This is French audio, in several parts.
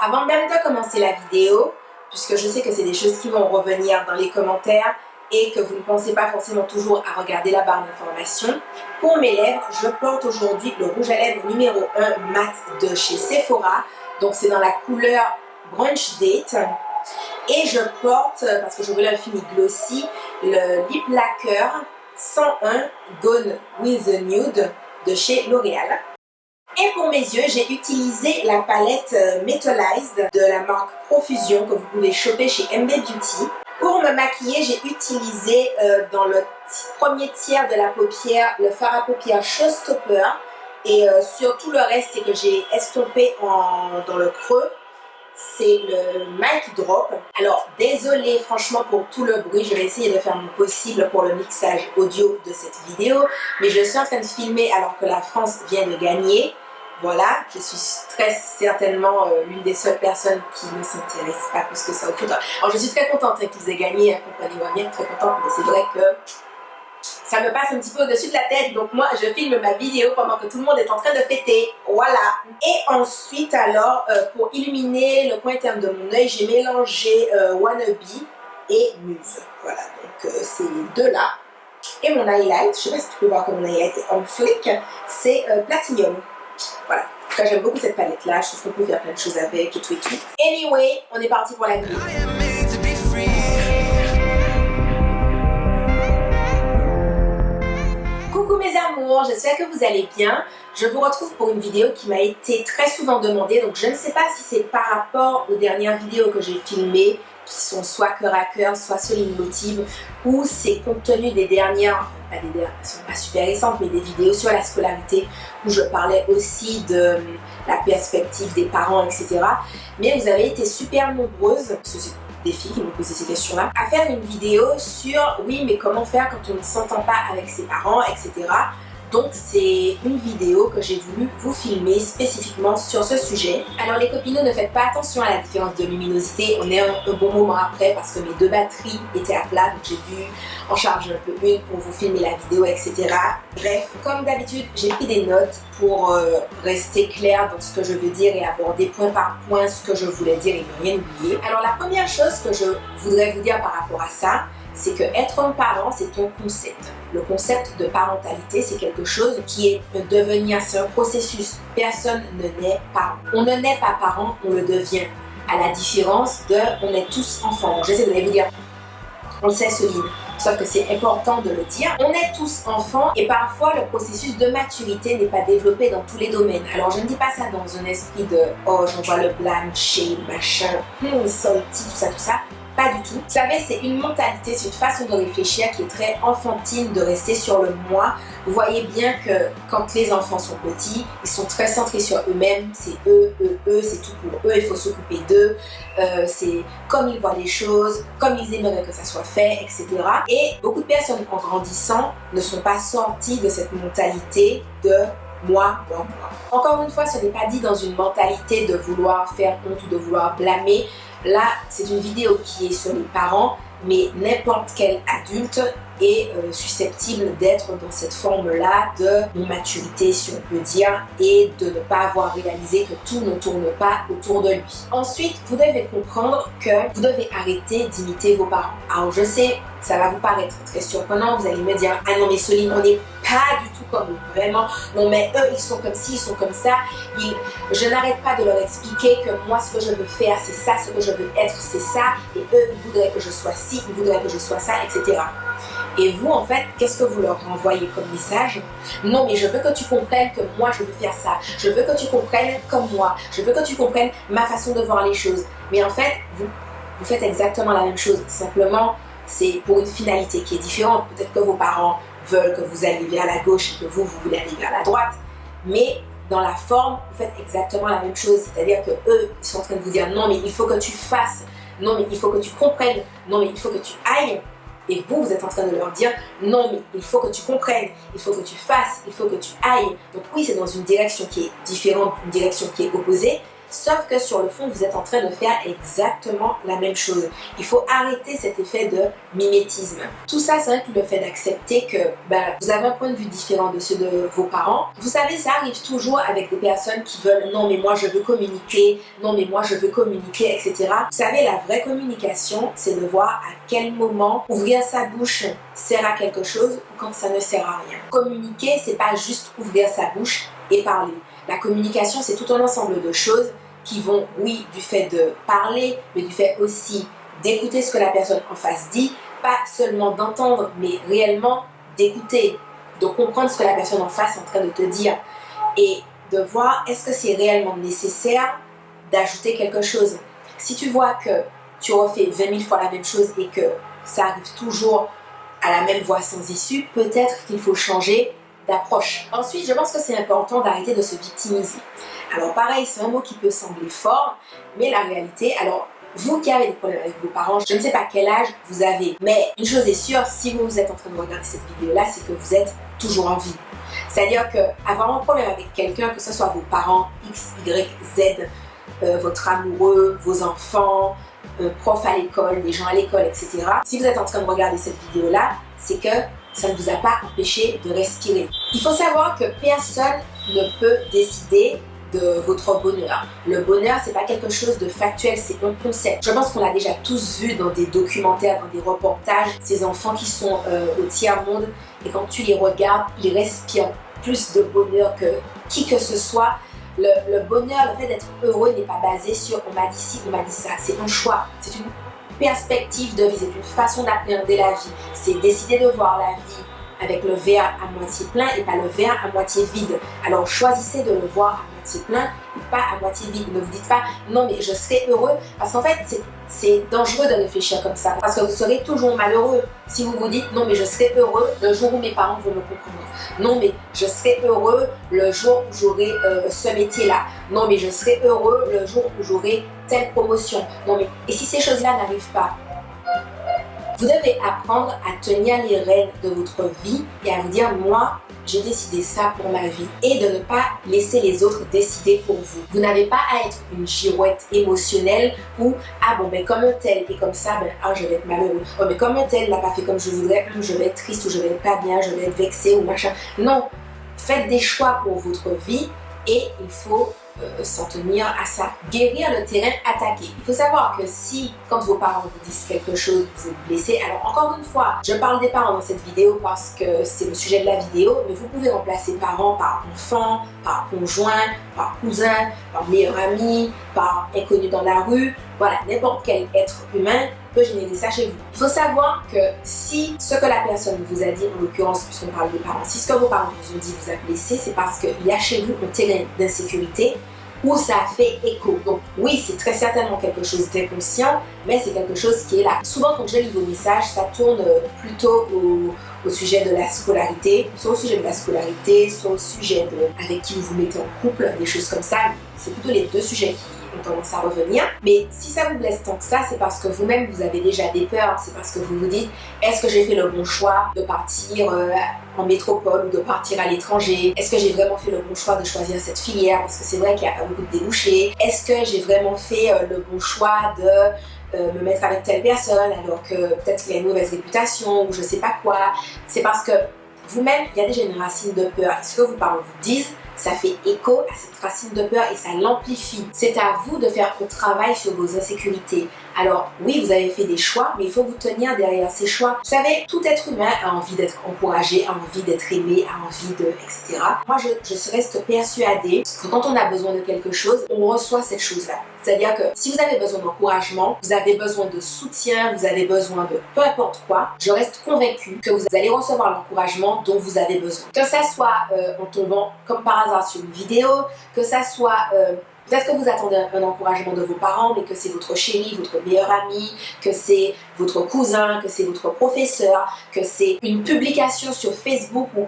avant même de commencer la vidéo, puisque je sais que c'est des choses qui vont revenir dans les commentaires et que vous ne pensez pas forcément toujours à regarder la barre d'informations, pour mes lèvres, je porte aujourd'hui le rouge à lèvres numéro 1 mat de chez Sephora. Donc c'est dans la couleur Brunch Date. Et je porte, parce que je voulais un fini glossy, le Lip Lacquer 101 Gone with the Nude de chez L'Oréal. Et pour mes yeux, j'ai utilisé la palette Metallized de la marque Profusion que vous pouvez choper chez MB Beauty. Pour me maquiller, j'ai utilisé dans le premier tiers de la paupière le fard à paupières Showstopper. Et sur tout le reste que j'ai estompé dans le creux, c'est le Mic Drop. Alors désolée franchement pour tout le bruit, je vais essayer de faire mon possible pour le mixage audio de cette vidéo, mais je suis en train de filmer alors que la France vient de gagner. Voilà, je suis très certainement l'une des seules personnes qui ne s'intéresse pas plus que ça au foot. Alors je suis très contente qu'ils aient gagné, comprenez-moi bien, très contente, mais c'est vrai que ça me passe un petit peu au-dessus de la tête, donc moi je filme ma vidéo pendant que tout le monde est en train de fêter, voilà. Et ensuite alors, pour illuminer le coin interne de mon œil, j'ai mélangé Wannabe et Muse, voilà, donc c'est les deux là. Et mon highlight, je sais pas si tu peux voir que mon highlight est en flic, c'est Platinum, voilà. En tout cas j'aime beaucoup cette palette là, je trouve qu'on peut faire plein de choses avec et tout et tout. Anyway, on est parti pour la vidéo. Coucou mes amours, j'espère que vous allez bien. Je vous retrouve pour une vidéo qui m'a été très souvent demandée, donc je ne sais pas si c'est par rapport aux dernières vidéos que j'ai filmées, qui sont soit cœur à cœur, soit Soline Motive, ou c'est compte tenu des dernières, pas des dernières, elles sont pas super récentes, mais des vidéos sur la scolarité, où je parlais aussi de la perspective des parents, etc. Mais vous avez été super nombreuses, des filles qui m'ont posé ces questions-là, à faire une vidéo sur oui mais comment faire quand on ne s'entend pas avec ses parents, etc. Donc c'est une vidéo que j'ai voulu vous filmer spécifiquement sur ce sujet. Alors les copines, ne faites pas attention à la différence de luminosité, on est un bon moment après parce que mes deux batteries étaient à plat, donc j'ai dû en charger un peu une pour vous filmer la vidéo, etc. Bref, comme d'habitude, j'ai pris des notes pour rester claire dans ce que je veux dire et aborder point par point ce que je voulais dire et ne rien oublier. Alors la première chose que je voudrais vous dire par rapport à ça, c'est que être un parent, c'est un concept. Le concept de parentalité, c'est quelque chose qui est un devenir, c'est un processus. Personne ne naît parent. On ne naît pas parent, on le devient. À la différence de, on est tous enfants. Donc, j'essaie de vous dire, on le sait Soline, sauf que c'est important de le dire. On est tous enfants et parfois le processus de maturité n'est pas développé dans tous les domaines. Alors je ne dis pas ça dans un esprit de, oh j'envoie le blâme, shame, machin, salty, tout ça. Pas du tout. Vous savez, c'est une mentalité, c'est une façon de réfléchir qui est très enfantine, de rester sur le moi. Vous voyez bien que quand les enfants sont petits, ils sont très centrés sur eux-mêmes. C'est eux, c'est tout pour eux, il faut s'occuper d'eux. C'est comme ils voient les choses, comme ils aimeraient que ça soit fait, etc. Et beaucoup de personnes en grandissant ne sont pas sorties de cette mentalité de moi. Encore une fois, ce n'est pas dit dans une mentalité de vouloir faire honte ou de vouloir blâmer. Là, c'est une vidéo qui est sur les parents, mais n'importe quel adulte est susceptible d'être dans cette forme-là de maturité, si on peut dire, et de ne pas avoir réalisé que tout ne tourne pas autour de lui. Ensuite, vous devez comprendre que vous devez arrêter d'imiter vos parents. Alors, je sais, ça va vous paraître très surprenant, vous allez me dire « Ah non mais Soline, on n'est pas du tout comme eux, vraiment. Non mais eux, ils sont comme ci, ils sont comme ça. » Je n'arrête pas de leur expliquer que moi, ce que je veux faire, c'est ça, ce que je veux être, c'est ça, et eux, ils voudraient que je sois ci, ils voudraient que je sois ça, etc. Et vous, en fait, qu'est-ce que vous leur renvoyez comme message? Non, mais je veux que tu comprennes que moi, je veux faire ça. Je veux que tu comprennes comme moi. Je veux que tu comprennes ma façon de voir les choses. Mais en fait, vous faites exactement la même chose. Simplement, c'est pour une finalité qui est différente. Peut-être que vos parents veulent que vous alliez vers la gauche et que vous voulez aller vers la droite. Mais dans la forme, vous faites exactement la même chose. C'est-à-dire que eux, ils sont en train de vous dire non, mais il faut que tu fasses. Non, mais il faut que tu comprennes. Non, mais il faut que tu ailles. Et vous, vous êtes en train de leur dire non, mais il faut que tu comprennes, il faut que tu fasses, il faut que tu ailles. Donc oui, c'est dans une direction qui est différente, une direction qui est opposée, Sauf que sur le fond, vous êtes en train de faire exactement la même chose. Il faut arrêter cet effet de mimétisme. Tout ça, c'est vrai que le fait d'accepter que vous avez un point de vue différent de ceux de vos parents. Vous savez, ça arrive toujours avec des personnes qui veulent « non mais moi je veux communiquer »,« non mais moi je veux communiquer », etc. Vous savez, la vraie communication, c'est de voir à quel moment ouvrir sa bouche sert à quelque chose ou quand ça ne sert à rien. Communiquer, c'est pas juste ouvrir sa bouche et parler. La communication, c'est tout un ensemble de choses qui vont, oui, du fait de parler, mais du fait aussi d'écouter ce que la personne en face dit, pas seulement d'entendre, mais réellement d'écouter, de comprendre ce que la personne en face est en train de te dire et de voir est-ce que c'est réellement nécessaire d'ajouter quelque chose. Si tu vois que tu refais 20 000 fois la même chose et que ça arrive toujours à la même voie sans issue, peut-être qu'il faut changer d'approche. Ensuite, je pense que c'est important d'arrêter de se victimiser. Alors pareil, c'est un mot qui peut sembler fort, mais la réalité, alors vous qui avez des problèmes avec vos parents, je ne sais pas quel âge vous avez, mais une chose est sûre, si vous êtes en train de regarder cette vidéo-là, c'est que vous êtes toujours en vie. C'est-à-dire qu'avoir un problème avec quelqu'un, que ce soit vos parents, X, Y, Z, votre amoureux, vos enfants, prof à l'école, des gens à l'école, etc. Si vous êtes en train de regarder cette vidéo-là, c'est que ça ne vous a pas empêché de respirer. Il faut savoir que personne ne peut décider de votre bonheur. Le bonheur, c'est pas quelque chose de factuel, c'est un concept. Je pense qu'on l'a déjà tous vu dans des documentaires, dans des reportages, ces enfants qui sont au tiers-monde et quand tu les regardes, ils respirent plus de bonheur que qui que ce soit. Le bonheur, le fait d'être heureux n'est pas basé sur on m'a dit ci, on m'a dit ça. C'est un choix, c'est une perspective de vie, c'est une façon d'appréhender la vie. C'est décider de voir la vie avec le verre à moitié plein et pas le verre à moitié vide. Alors choisissez de le voir à moitié plein et pas à moitié vide. Ne vous dites pas non mais je serai heureux, parce qu'en fait c'est dangereux de réfléchir comme ça, parce que vous serez toujours malheureux si vous vous dites non mais je serai heureux le jour où mes parents vont me comprendre. Non mais je serai heureux le jour où j'aurai ce métier là. Non mais je serai heureux le jour où j'aurai telle promotion. Non mais et si ces choses là n'arrivent pas, vous devez apprendre à tenir les rênes de votre vie et à vous dire moi j'ai décidé ça pour ma vie, et de ne pas laisser les autres décider pour vous. Vous n'avez pas à être une girouette émotionnelle où ah bon ben comme un tel et comme ça je vais être malheureux. Oh mais comme un tel n'a pas fait comme je voudrais, je vais être triste ou je vais être pas bien, je vais être vexée ou machin. Non, faites des choix pour votre vie et il faut s'en tenir à ça. Guérir le terrain attaqué. Il faut savoir que si, quand vos parents vous disent quelque chose, vous êtes blessé, alors encore une fois, je parle des parents dans cette vidéo parce que c'est le sujet de la vidéo, mais vous pouvez remplacer parents par enfant, par conjoint, par cousin, par meilleur ami, par inconnu dans la rue, voilà, n'importe quel être humain peut générer ça chez vous. Il faut savoir que si ce que la personne vous a dit, en l'occurrence puisqu'on parle des parents, si ce que vos parents vous ont dit vous a blessé, c'est parce qu'il y a chez vous un terrain d'insécurité où ça a fait écho. Donc oui, c'est très certainement quelque chose d'inconscient, mais c'est quelque chose qui est là. Souvent quand je lis vos messages, ça tourne plutôt au sujet de la scolarité, soit au sujet de la scolarité, soit au sujet de avec qui vous vous mettez en couple, des choses comme ça. C'est plutôt les deux sujets qui ont tendance à revenir. Mais si ça vous blesse tant que ça, c'est parce que vous-même vous avez déjà des peurs. C'est parce que vous vous dites, est-ce que j'ai fait le bon choix de partir en métropole ou de partir à l'étranger? Est-ce que j'ai vraiment fait le bon choix de choisir cette filière? Parce que c'est vrai qu'il y a pas beaucoup de débouchés. Est-ce que j'ai vraiment fait le bon choix de me mettre avec telle personne alors que peut-être qu'il y a une mauvaise réputation ou je sais pas quoi? C'est parce que vous-même, il y a déjà une racine de peur. Et ce que vos parents vous disent, ça fait écho à cette racine de peur et ça l'amplifie. C'est à vous de faire un travail sur vos insécurités. Alors oui, vous avez fait des choix, mais il faut vous tenir derrière ces choix. Vous savez, tout être humain a envie d'être encouragé, a envie d'être aimé, a envie de... etc. Moi, je reste persuadée que quand on a besoin de quelque chose, on reçoit cette chose-là. C'est-à-dire que si vous avez besoin d'encouragement, vous avez besoin de soutien, vous avez besoin de peu importe quoi, je reste convaincue que vous allez recevoir l'encouragement dont vous avez besoin. Que ça soit en tombant comme par hasard sur une vidéo, que ça soit... peut-être que vous attendez un encouragement de vos parents, mais que c'est votre chéri, votre meilleur ami, que c'est votre cousin, que c'est votre professeur, que c'est une publication sur Facebook ou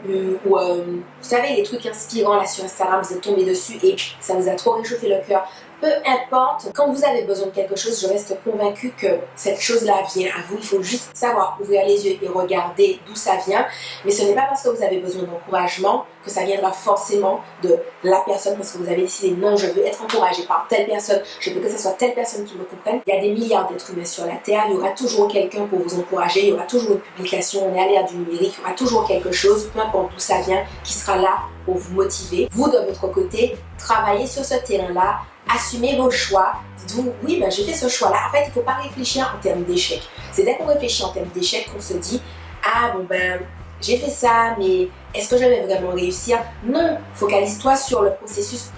vous savez, les trucs inspirants là sur Instagram, vous êtes tombé dessus et ça vous a trop réchauffé le cœur peu importe, quand vous avez besoin de quelque chose, je reste convaincue que cette chose-là vient à vous. Il faut juste savoir ouvrir les yeux et regarder d'où ça vient. Mais ce n'est pas parce que vous avez besoin d'encouragement que ça viendra forcément de la personne, parce que vous avez décidé non, je veux être encouragé par telle personne, je veux que ce soit telle personne qui me comprenne. Il y a des milliards d'êtres humains sur la Terre, il y aura toujours quelqu'un pour vous encourager, il y aura toujours une publication, on est à l'ère du numérique, il y aura toujours quelque chose, peu importe d'où ça vient, qui sera là pour vous motiver. Vous, de votre côté, travaillez sur ce terrain-là, assumez vos choix, dites-vous, oui, ben, j'ai fait ce choix-là. En fait, il ne faut pas réfléchir en termes d'échec. C'est dès qu'on réfléchit en termes d'échec qu'on se dit, ah bon ben, j'ai fait ça, mais est-ce que je vais vraiment réussir? Non, focalise-toi sur le processus,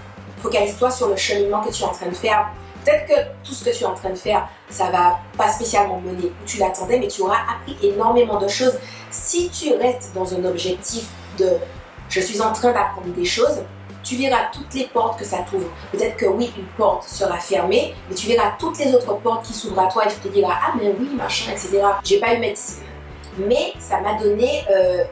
focalise-toi sur le cheminement que tu es en train de faire. Peut-être que tout ce que tu es en train de faire, ça va pas spécialement mener où tu l'attendais, mais tu auras appris énormément de choses. Si tu restes dans un objectif de « je suis en train d'apprendre des choses », tu verras toutes les portes que ça t'ouvre. Peut-être que oui, une porte sera fermée, mais tu verras toutes les autres portes qui s'ouvrent à toi et tu te diras « ah mais oui, machin, etc. » J'ai pas eu médecine. Mais ça m'a donné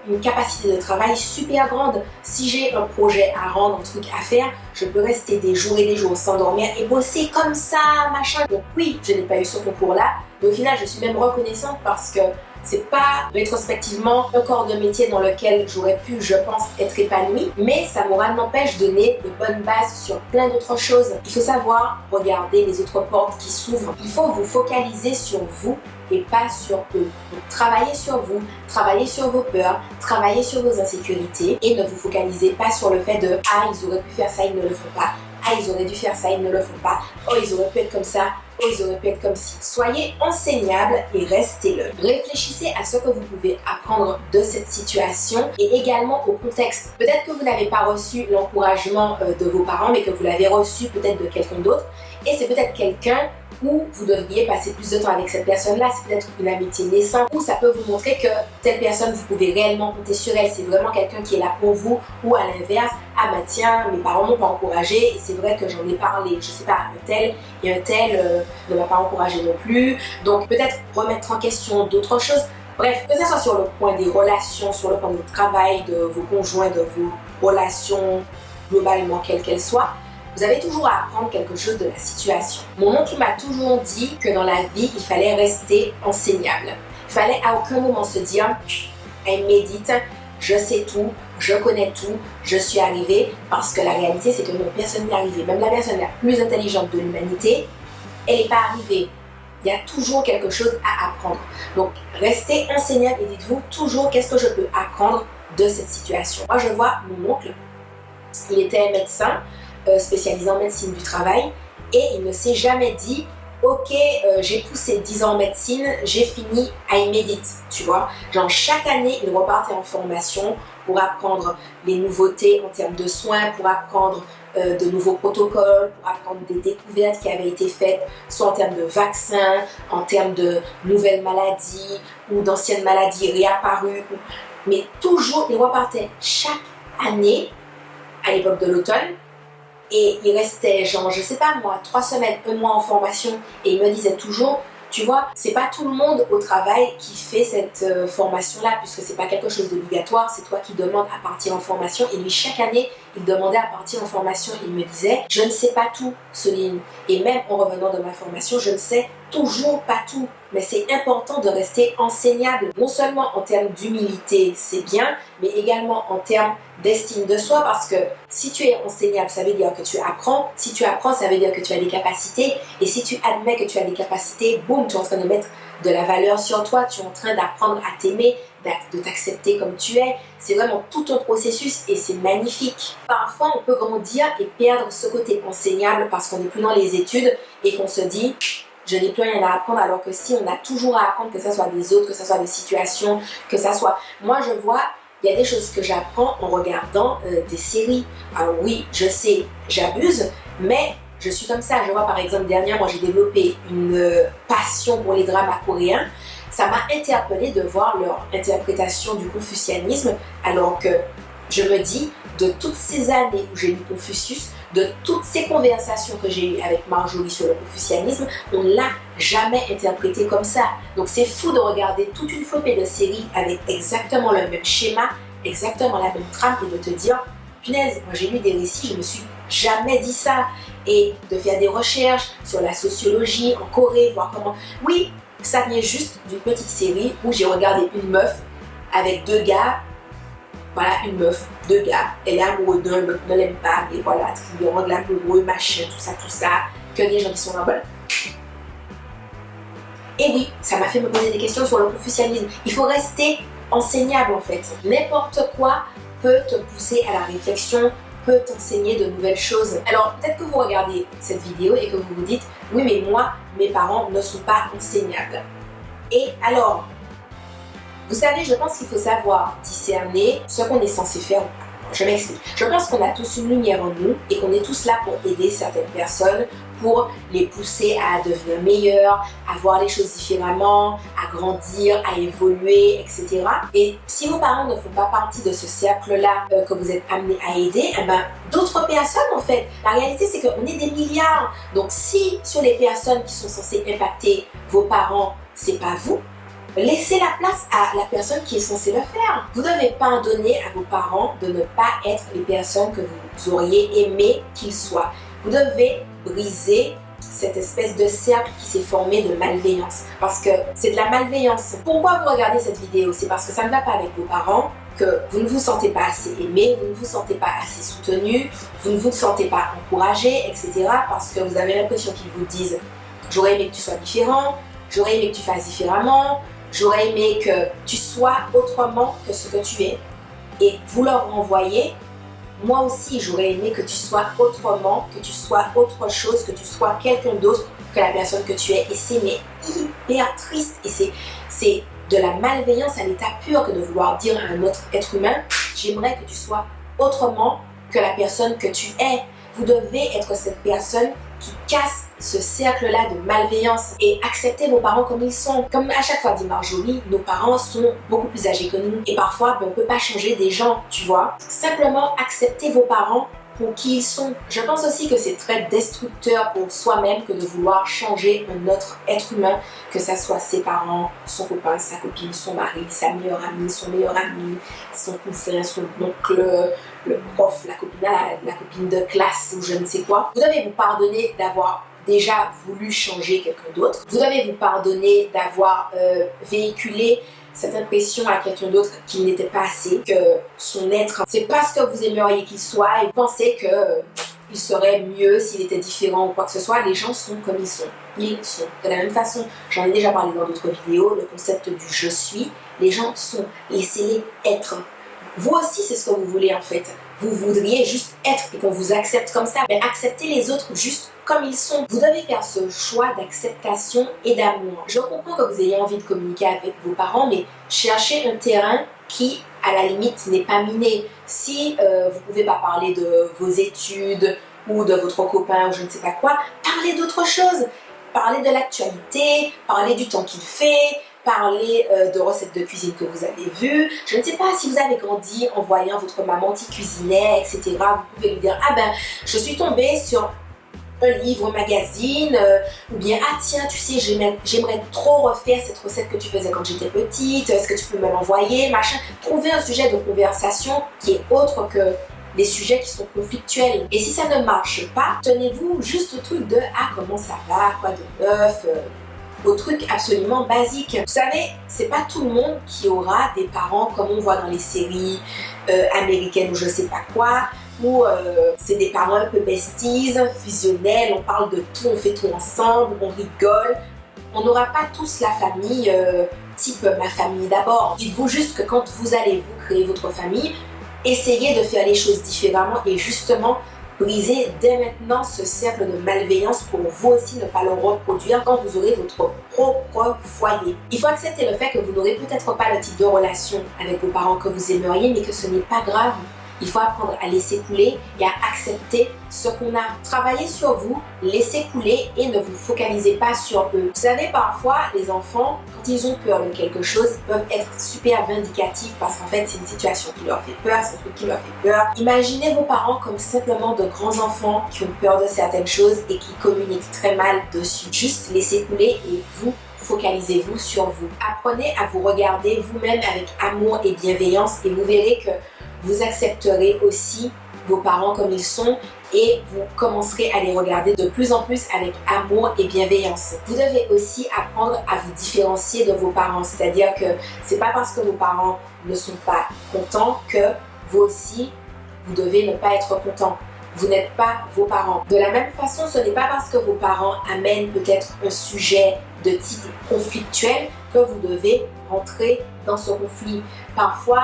une capacité de travail super grande. Si j'ai un projet à rendre, un truc à faire, je peux rester des jours et des jours sans dormir et bosser comme ça, machin. Donc oui, je n'ai pas eu ce concours-là, mais au final, je suis même reconnaissante parce que c'est pas rétrospectivement un corps de métier dans lequel j'aurais pu, je pense, être épanouie, mais ça n'empêche de donner de bonnes bases sur plein d'autres choses. Il faut savoir regarder les autres portes qui s'ouvrent. Il faut vous focaliser sur vous et pas sur eux. Donc, travaillez sur vous, travaillez sur vos peurs, travaillez sur vos insécurités et ne vous focalisez pas sur le fait de « ah, ils auraient pu faire ça, ils ne le font pas. Ah, ils auraient dû faire ça, ils ne le font pas. Oh, ils auraient pu être comme ça. Oh, ils auraient pu être comme ci. » Soyez enseignable et restez-le. Réfléchissez à ce que vous pouvez apprendre de cette situation et également au contexte. Peut-être que vous n'avez pas reçu l'encouragement de vos parents, mais que vous l'avez reçu peut-être de quelqu'un d'autre. Et c'est peut-être quelqu'un où vous devriez passer plus de temps avec cette personne-là, c'est peut-être une amitié naissante, ou ça peut vous montrer que telle personne, vous pouvez réellement compter sur elle, c'est vraiment quelqu'un qui est là pour vous, ou à l'inverse, ah bah tiens, mes parents m'ont pas encouragé, et c'est vrai que j'en ai parlé, je sais pas, un tel ne m'a pas encouragé non plus, donc peut-être remettre en question d'autres choses. Bref, que ce soit sur le point des relations, sur le point de votre travail, de vos conjoints, de vos relations globalement, quelles qu'elles soient, vous avez toujours à apprendre quelque chose de la situation. Mon oncle m'a toujours dit que dans la vie, il fallait rester enseignable. Il fallait à aucun moment se dire « I made it, je sais tout, je connais tout, je suis arrivé », parce que la réalité, c'est que non, personne n'est arrivé. Même la personne la plus intelligente de l'humanité, elle n'est pas arrivée. Il y a toujours quelque chose à apprendre. Donc, restez enseignable et dites-vous toujours qu'est-ce que je peux apprendre de cette situation. Moi, je vois mon oncle, il était médecin, spécialisé en médecine du travail et il ne s'est jamais dit ok, j'ai poussé 10 ans en médecine, j'ai fini, I made it, tu vois. Genre chaque année, il repartait en formation pour apprendre les nouveautés en termes de soins, pour apprendre de nouveaux protocoles, pour apprendre des découvertes qui avaient été faites, soit en termes de vaccins, en termes de nouvelles maladies ou d'anciennes maladies réapparues. Mais toujours, il repartait chaque année, à l'époque de l'automne, et il restait genre, je sais pas moi, 3 semaines, 1 mois en formation et il me disait toujours, tu vois, c'est pas tout le monde au travail qui fait cette formation-là puisque c'est pas quelque chose d'obligatoire, c'est toi qui demandes à partir en formation et lui chaque année, il demandait à partir en formation et il me disait, je ne sais pas tout, Soline, et même en revenant de ma formation, je ne sais toujours pas tout, mais c'est important de rester enseignable, non seulement en termes d'humilité, c'est bien, mais également en termes d'estime de soi, parce que si tu es enseignable, ça veut dire que tu apprends, si tu apprends, ça veut dire que tu as des capacités, et si tu admets que tu as des capacités, boum, tu es en train de mettre de la valeur sur toi, tu es en train d'apprendre à t'aimer, de t'accepter comme tu es. C'est vraiment tout un processus et c'est magnifique. Parfois, on peut grandir et perdre ce côté enseignable parce qu'on n'est plus dans les études et qu'on se dit je n'ai plus rien à apprendre, alors que si on a toujours à apprendre, que ce soit des autres, que ce soit des situations, que ça soit... Moi, je vois, il y a des choses que j'apprends en regardant des séries. Alors oui, je sais, j'abuse, mais je suis comme ça. Je vois par exemple, dernièrement, j'ai développé une passion pour les dramas coréens. Ça m'a interpellée de voir leur interprétation du confucianisme, alors que je me dis, de toutes ces années où j'ai lu Confucius, de toutes ces conversations que j'ai eues avec Marjorie sur le confucianisme, on ne l'a jamais interprété comme ça. Donc c'est fou de regarder toute une flopée de séries avec exactement le même schéma, exactement la même trame et de te dire, punaise, moi j'ai lu des récits, je me suis jamais dit ça. et de faire des recherches sur la sociologie en Corée, voir comment... Oui, ça vient juste d'une petite série où j'ai regardé une meuf avec deux gars. Voilà, une meuf, deux gars, elle est amoureuse d'un, l'autre ne l'aime pas, mais voilà, triangle amoureux, machin, tout ça, que des gens qui sont en mode. Et oui, ça m'a fait me poser des questions sur le confucianisme. Il faut rester enseignable en fait. N'importe quoi peut te pousser à la réflexion, peut t'enseigner de nouvelles choses. Alors peut-être que vous regardez cette vidéo et que vous vous dites « Oui, mais moi, mes parents ne sont pas enseignables. » Et alors, vous savez, je pense qu'il faut savoir discerner ce qu'on est censé faire. Je m'explique. Je pense qu'on a tous une lumière en nous et qu'on est tous là pour aider certaines personnes, pour les pousser à devenir meilleurs, à voir les choses différemment, à grandir, à évoluer, etc. Et si vos parents ne font pas partie de ce cercle-là que vous êtes amenés à aider, eh ben, d'autres personnes en fait. La réalité c'est qu'on est des milliards. Donc si sur les personnes qui sont censées impacter vos parents, c'est pas vous, laissez la place à la personne qui est censée le faire. Vous ne devez pas donner à vos parents de ne pas être les personnes que vous auriez aimé qu'ils soient. Vous devez briser cette espèce de cercle qui s'est formé de malveillance. Parce que c'est de la malveillance. Pourquoi vous regardez cette vidéo? C'est parce que ça ne va pas avec vos parents, que vous ne vous sentez pas assez aimé, vous ne vous sentez pas assez soutenu, vous ne vous sentez pas encouragé, etc. Parce que vous avez l'impression qu'ils vous disent « J'aurais aimé que tu sois différent, j'aurais aimé que tu fasses différemment, j'aurais aimé que tu sois autrement que ce que tu es. » Et vous leur renvoyez « Moi aussi, j'aurais aimé que tu sois autrement, que tu sois autre chose, que tu sois quelqu'un d'autre que la personne que tu es. » Et c'est hyper triste. Et c'est de la malveillance à l'état pur que de vouloir dire à un autre être humain « J'aimerais que tu sois autrement que la personne que tu es. » Vous devez être cette personne qui casse ce cercle-là de malveillance et accepter vos parents comme ils sont. Comme à chaque fois dit Marjorie, nos parents sont beaucoup plus âgés que nous et parfois on ne peut pas changer des gens, tu vois. Simplement accepter vos parents pour qui ils sont. Je pense aussi que c'est très destructeur pour soi-même que de vouloir changer un autre être humain, que ça soit ses parents, son copain, sa copine, son mari, sa meilleure amie, son meilleur ami, son cousin, son oncle, le prof, la copine de classe ou je ne sais quoi. Vous devez vous pardonner d'avoir déjà voulu changer quelqu'un d'autre. Vous devez vous pardonner d'avoir véhiculé cette impression à quelqu'un d'autre qu'il n'était pas assez, que son être, c'est pas ce que vous aimeriez qu'il soit et vous pensez qu'il serait mieux s'il était différent ou quoi que ce soit. Les gens sont comme ils sont. Ils sont. De la même façon, j'en ai déjà parlé dans d'autres vidéos, le concept du « je suis », les gens sont. Laissez-les être. Vous aussi, c'est ce que vous voulez en fait. Vous voudriez juste être et qu'on vous accepte comme ça. Mais acceptez les autres juste comme ils sont. Vous devez faire ce choix d'acceptation et d'amour. Je comprends que vous ayez envie de communiquer avec vos parents, mais cherchez un terrain qui, à la limite, n'est pas miné. Si vous ne pouvez pas parler de vos études ou de votre copain ou je ne sais pas quoi, parlez d'autre chose. Parlez de l'actualité, parlez du temps qu'il fait, parler de recettes de cuisine que vous avez vues. Je ne sais pas si vous avez grandi en voyant votre maman qui cuisinait, etc. Vous pouvez lui dire « Ah ben, je suis tombée sur un livre, un magazine, ou bien « Ah tiens, tu sais, j'aimerais trop refaire cette recette que tu faisais quand j'étais petite, est-ce que tu peux me l'envoyer ?» machin. Trouvez un sujet de conversation qui est autre que les sujets qui sont conflictuels. Et si ça ne marche pas, tenez-vous juste au truc de « Ah, comment ça va, quoi de neuf ?» au truc absolument basique. Vous savez, c'est pas tout le monde qui aura des parents comme on voit dans les séries américaines ou je sais pas quoi, où c'est des parents un peu besties, fusionnels, on parle de tout, on fait tout ensemble, on rigole. On n'aura pas tous la famille type ma famille d'abord. Dites-vous juste que quand vous allez vous créer votre famille, essayez de faire les choses différemment et justement briser dès maintenant ce cercle de malveillance pour vous aussi ne pas le reproduire quand vous aurez votre propre foyer. Il faut accepter le fait que vous n'aurez peut-être pas le type de relation avec vos parents que vous aimeriez, mais que ce n'est pas grave. Il faut apprendre à laisser couler et à accepter ce qu'on a. Travaillez sur vous, laissez couler et ne vous focalisez pas sur eux. Vous savez, parfois, les enfants, quand ils ont peur de quelque chose, ils peuvent être super vindicatifs parce qu'en fait, c'est une situation qui leur fait peur, c'est un truc qui leur fait peur. Imaginez vos parents comme simplement de grands enfants qui ont peur de certaines choses et qui communiquent très mal dessus. Juste laissez couler et vous focalisez-vous sur vous. Apprenez à vous regarder vous-même avec amour et bienveillance et vous verrez que vous accepterez aussi vos parents comme ils sont et vous commencerez à les regarder de plus en plus avec amour et bienveillance. Vous devez aussi apprendre à vous différencier de vos parents, c'est-à-dire que c'est pas parce que vos parents ne sont pas contents que vous aussi, vous devez ne pas être content. Vous n'êtes pas vos parents. De la même façon, ce n'est pas parce que vos parents amènent peut-être un sujet de type conflictuel que vous devez rentrer dans ce conflit. Parfois,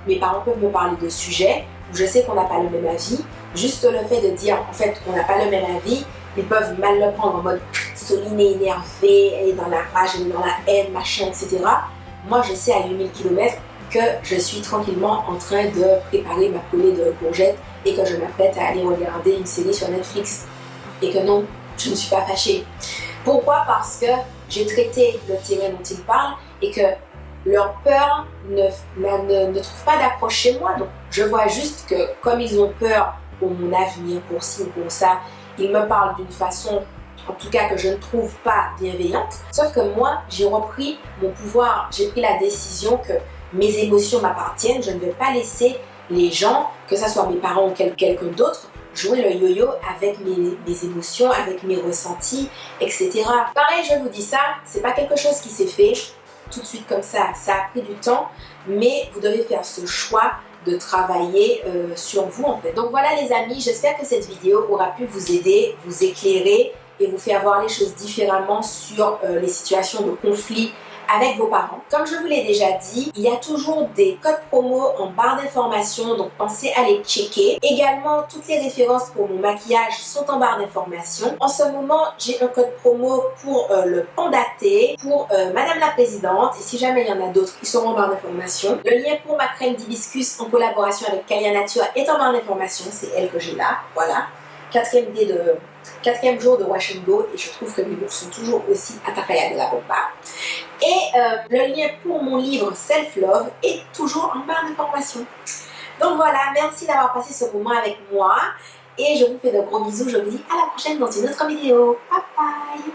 mes parents peuvent me parler de sujets où je sais qu'on n'a pas le même avis. Juste le fait de dire, en fait, qu'on n'a pas le même avis, ils peuvent mal le prendre en mode Soline est énervée, elle est dans la rage, elle est dans la haine, machin, etc. Moi, je sais à 8000 km que je suis tranquillement en train de préparer ma poêlée de courgettes et que je m'apprête à aller regarder une série sur Netflix. Et que non, je ne suis pas fâchée. Pourquoi? Parce que j'ai traité le terrain dont ils parlent et que leur peur ne trouve pas d'approche chez moi. Donc je vois juste que comme ils ont peur pour mon avenir, pour ci ou pour ça, ils me parlent d'une façon, en tout cas que je ne trouve pas bienveillante. Sauf que moi, j'ai repris mon pouvoir, j'ai pris la décision que mes émotions m'appartiennent, je ne vais pas laisser les gens, que ce soit mes parents ou quelqu'un d'autre, jouer le yo-yo avec mes émotions, avec mes ressentis, etc. Pareil, je vous dis ça, c'est pas quelque chose qui s'est fait tout de suite comme ça a pris du temps, mais vous devez faire ce choix de travailler sur vous en fait. Donc voilà les amis, j'espère que cette vidéo aura pu vous aider, vous éclairer et vous faire voir les choses différemment sur les situations de conflit avec vos parents. Comme je vous l'ai déjà dit, il y a toujours des codes promo en barre d'informations, donc pensez à les checker. Également, toutes les références pour mon maquillage sont en barre d'informations. En ce moment, j'ai un code promo pour le Panda Thé, pour Madame la Présidente, et si jamais il y en a d'autres qui seront en barre d'informations. Le lien pour ma crème d'hibiscus en collaboration avec Kalia Nature est en barre d'informations, c'est elle que j'ai là, voilà. Quatrième jour de Wash and Go et je trouve que mes looks sont toujours aussi attaqués de la bomba. Et le lien pour mon livre Self Love est toujours en barre d'informations. Donc voilà, merci d'avoir passé ce moment avec moi et je vous fais de gros bisous. Je vous dis à la prochaine dans une autre vidéo. Bye bye!